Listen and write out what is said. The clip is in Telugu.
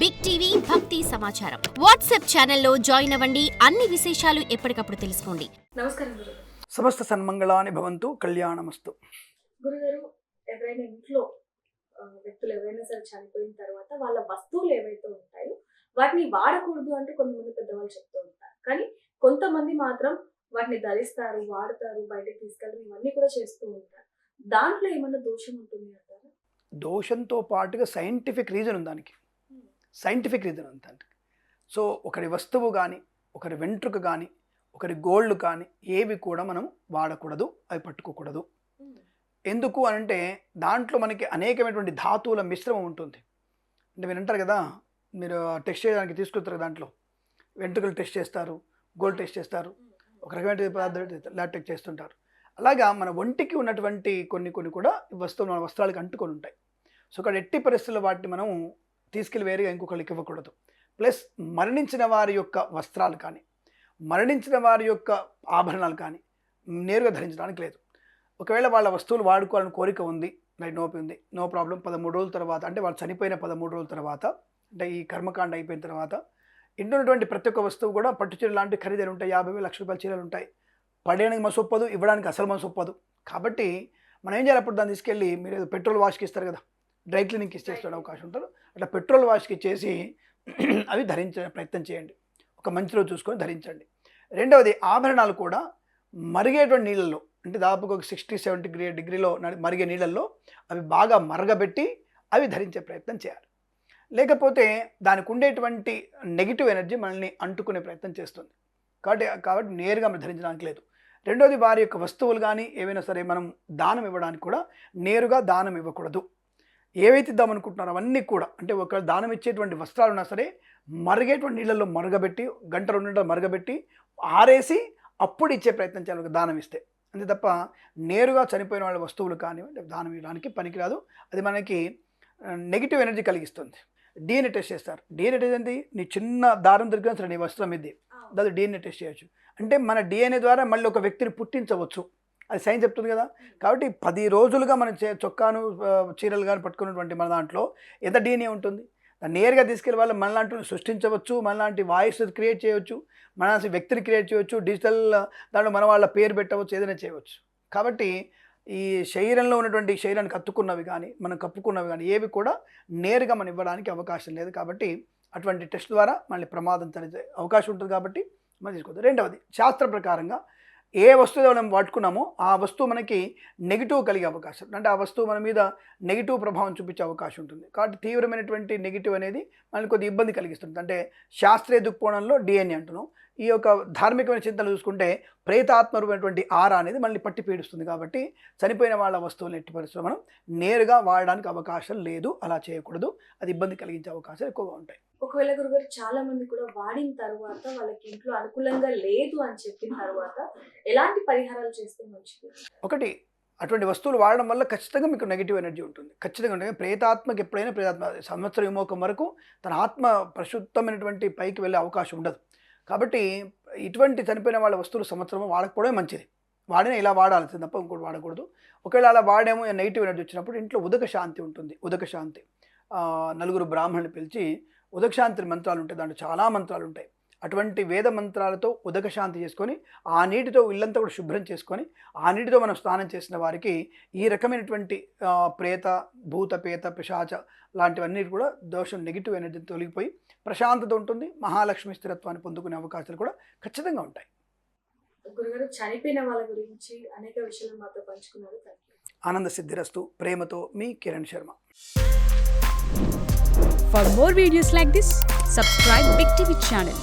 బిగ్ టీవీ భక్తి సమాచారం వాట్సాప్ ఛానల్లో జాయిన్ అవ్వండి. అన్ని విశేషాలు ఎప్పటికప్పుడు తెలుసుకోండి. నమస్కారం గురు. సమస్త సన్మంగళాని భవంతు, కళ్యాణమస్తు. గురుగారు, ఎవరైనా ఇంట్లో వ్యక్తులు ఎవరైనా సరే చనిపోయిన తర్వాత వాళ్ళ వస్తువులు ఏవైతే ఉంటాయో వాటిని వాడకూడదు అంటే కొంతమంది పెద్దవాళ్ళు చెప్తూ ఉంటారు. కానీ కొంతమంది మాత్రం వాటిని ధరిస్తారు, వాడతారు, బయటకు తీసుకెళ్ళడం ఇవన్నీ కూడా చేస్తూ ఉంటారు. దాంట్లో ఏమన్నా దోషం ఉంటుంది అంటారా? దోషంతో పాటుగా సైంటిఫిక్ రీజన్ ఉంది దానికి. సైంటిఫిక్ రీజన్ ఉంది దానికి. సో ఒకరి వస్తువు కానీ, ఒకరి వెంట్రుక కానీ, ఒకరి గోల్డ్ కానీ ఏవి కూడా మనం వాడకూడదు, అవి పట్టుకోకూడదు. ఎందుకు అనంటే దాంట్లో మనకి అనేకమైనటువంటి ధాతువుల మిశ్రమం ఉంటుంది. అంటే మీరు అంటారు కదా, మీరు టెస్ట్ చేయడానికి తీసుకొస్తారు, దాంట్లో వెంట్రుకలు టెస్ట్ చేస్తారు, గోల్డ్ టెస్ట్ చేస్తారు, ఒక రకమైన పదార్థాలు ల్యాబ్ టెస్ట్ చేస్తుంటారు. అలాగా మన ఒంటికి ఉన్నటువంటి కొన్ని కూడా వస్తువులు మన వస్త్రాలకు అంటుకొని ఉంటాయి. సో ఇక్కడ ఎట్టి పరిస్థితుల్లో వాటిని మనం తీసుకెళ్ళి వేరేగా ఇంకొకరికి ఇవ్వకూడదు. ప్లస్ మరణించిన వారి యొక్క వస్త్రాలు కానీ, మరణించిన వారి యొక్క ఆభరణాలు కానీ నేరుగా ధరించడానికి లేదు. ఒకవేళ వాళ్ళ వస్తువులు వాడుకోవాలని కోరిక ఉంది, నో ప్రాబ్లం. 13 రోజుల తర్వాత, అంటే వాళ్ళు చనిపోయిన 13 రోజుల తర్వాత, అంటే ఈ కర్మకాండ అయిపోయిన తర్వాత ఇంట్లో ఉన్నటువంటి ప్రతి ఒక్క వస్తువు కూడా పట్టు చీరలు లాంటి ఖరీదైన ఉంటాయి. 50,000 లక్ష రూపాయల చీరలు ఉంటాయి. పడేయడానికి మనసు ఒప్పదు, ఇవ్వడానికి అసలు మనసు ఒప్పదు. కాబట్టి మనం ఏం చేయాలి, అప్పుడు దాన్ని తీసుకెళ్ళి మీరు పెట్రోల్ వాష్కి ఇస్తారు కదా, డ్రై క్లీనింగ్కి ఇచ్చేసే అవకాశం ఉంటారు. అట్లా పెట్రోల్ వాష్కి ఇచ్చేసి అవి ధరించే ప్రయత్నం చేయండి. ఒక మంచి రోజు చూసుకొని ధరించండి. రెండవది, ఆభరణాలు కూడా మరిగేటువంటి నీళ్ళల్లో, అంటే దాదాపుగా ఒక 60-70 డిగ్రీలో మరిగే నీళ్ళల్లో అవి బాగా మరగబెట్టి అవి ధరించే ప్రయత్నం చేయాలి. లేకపోతే దానికి ఉండేటువంటి నెగిటివ్ ఎనర్జీ మనల్ని అంటుకునే ప్రయత్నం చేస్తుంది. కాబట్టి నేరుగా మనం ధరించడానికి లేదు. రెండోది, వారి యొక్క వస్తువులు కానీ ఏవైనా సరే మనం దానం ఇవ్వడానికి కూడా నేరుగా దానం ఇవ్వకూడదు. ఏవైతే ఇద్దామనుకుంటున్నారో అవన్నీ కూడా, అంటే ఒక దానం ఇచ్చేటువంటి వస్త్రాలు ఉన్నా సరే మరిగేటువంటి నీళ్ళల్లో మరగబెట్టి, 1-2 గంటలు మరగబెట్టి ఆరేసి అప్పుడు ఇచ్చే ప్రయత్నం చేయాలి దానం ఇస్తే. అంతే తప్ప నేరుగా చనిపోయిన వాళ్ళ వస్తువులు కానీ దానం ఇవ్వడానికి పనికిరాదు. అది మనకి నెగిటివ్ ఎనర్జీ కలిగిస్తుంది. డిఎన్ఏ టెస్ట్ చేస్తారు. డిఎన్ఏ టెస్ట్ ఏంటి, నీ చిన్న దారం దొరికిన సరే నీ వస్త్రం ఇది, దాని డిఎన్ఏ టెస్ట్ చేయొచ్చు. అంటే మన డిఎన్ఏ ద్వారా మళ్ళీ ఒక వ్యక్తిని పుట్టించవచ్చు, అది సైన్స్ చెప్తుంది కదా. కాబట్టి 10 రోజులుగా మన చొక్కాను చీరలు కానీ పట్టుకున్నటువంటి మన దాంట్లో ఎంత డిఎన్ఏ ఉంటుంది. దాన్ని నేరుగా తీసుకెళ్ళి వాళ్ళు మనలాంటి సృష్టించవచ్చు, మనలాంటి వాయిస్ క్రియేట్ చేయవచ్చు, మన వ్యక్తిని క్రియేట్ చేయవచ్చు, డిజిటల్ దాంట్లో మన వాళ్ళ పేరు పెట్టవచ్చు, ఏదైనా చేయవచ్చు. కాబట్టి ఈ శరీరంలో ఉన్నటువంటి శరీరానికి కత్తుకున్నవి కానీ మనం కప్పుకున్నవి కానీ ఏవి కూడా నేరుగా మనం ఇవ్వడానికి అవకాశం లేదు. కాబట్టి అటువంటి టెస్ట్ ద్వారా మళ్ళీ ప్రమాదం జరిగే అవకాశం ఉంటుంది. కాబట్టి మనం తీసుకోవద్దు. రెండవది, శాస్త్ర ప్రకారంగా ఏ వస్తువు మనం వాడుకున్నామో ఆ వస్తువు మనకి నెగిటివ్ కలిగే అవకాశం, అంటే ఆ వస్తువు మన మీద నెగిటివ్ ప్రభావం చూపించే అవకాశం ఉంటుంది. కాబట్టి తీవ్రమైనటువంటి నెగిటివ్ అనేది మనకి కొద్ది ఇబ్బంది కలిగిస్తుంది. అంటే శాస్త్రీయ దృక్కోణంలో డిఎన్ఏ అంటున్నాం. ఈ యొక్క ధార్మికమైన చింతలు చూసుకుంటే ప్రేతాత్మరూపమైనటువంటి ఆరా అనేది మనల్ని పట్టి పీడిస్తుంది. కాబట్టి చనిపోయిన వాళ్ళ వస్తువులను ఎట్టి పరిస్థితుల్లో మనం నేరుగా వాడడానికి అవకాశం లేదు, అలా చేయకూడదు. అది ఇబ్బంది కలిగించే అవకాశాలు ఎక్కువగా ఉంటాయి. ఒకవేళ గురుగారు, చాలా మంది కూడా వాడిన తర్వాత వాళ్ళకి ఇంట్లో అనుకూలంగా లేదు అని చెప్పిన తర్వాత ఎలాంటి పరిహారాలు చేస్తే మంచిది? ఒకటి, అటువంటి వస్తువులు వాడడం వల్ల ఖచ్చితంగా మీకు నెగిటివ్ ఎనర్జీ ఉంటుంది. ఖచ్చితంగా ఉంటుంది. ప్రేతాత్మకి ఎప్పుడైనా సంవత్సరం విమోకం వరకు తన ఆత్మ పరిశుద్ధమైనటువంటి పైకి వెళ్ళే అవకాశం ఉండదు. కాబట్టి ఇటువంటి చనిపోయిన వాళ్ళ వస్తువులు సంవత్సరం వాడకపోవడమే మంచిది. వాడినా ఇలా వాడాల్సింది తప్ప ఇంకోటి వాడకూడదు. ఒకవేళ అలా వాడేమో నెగిటివ్ ఎనర్జీ వచ్చినప్పుడు ఇంట్లో ఉదక శాంతి ఉంటుంది. ఉదక శాంతి 4 బ్రాహ్మణులు పిలిచి ఉదక శాంతి మంత్రాలు ఉంటాయి. దాంట్లో చాలా మంత్రాలు ఉంటాయి. అటువంటి వేద మంత్రాలతో ఉదక శాంతి చేసుకొని ఆ నీటితో ఇల్లంతా కూడా శుభ్రం చేసుకొని ఆ నీటితో మనం స్నానం చేసిన వారికి ఈ రకమైనటువంటి ప్రేత, భూత, పేత, పిశాచ లాంటివన్నీ కూడా దోషం, నెగిటివ్ ఎనర్జీ తొలగిపోయి ప్రశాంతత ఉంటుంది. మహాలక్ష్మి స్థిరత్వాన్ని పొందుకునే అవకాశాలు కూడా ఖచ్చితంగా ఉంటాయి. గురుగారు, చనిపోయిన వాళ్ళ గురించి అనేక విషయాలు మాతో పంచుకున్నారు. ఆనంద సిద్ధిరస్తు. ప్రేమతో మీ Kiran Sharma. For more videos like this, subscribe Big TV channel.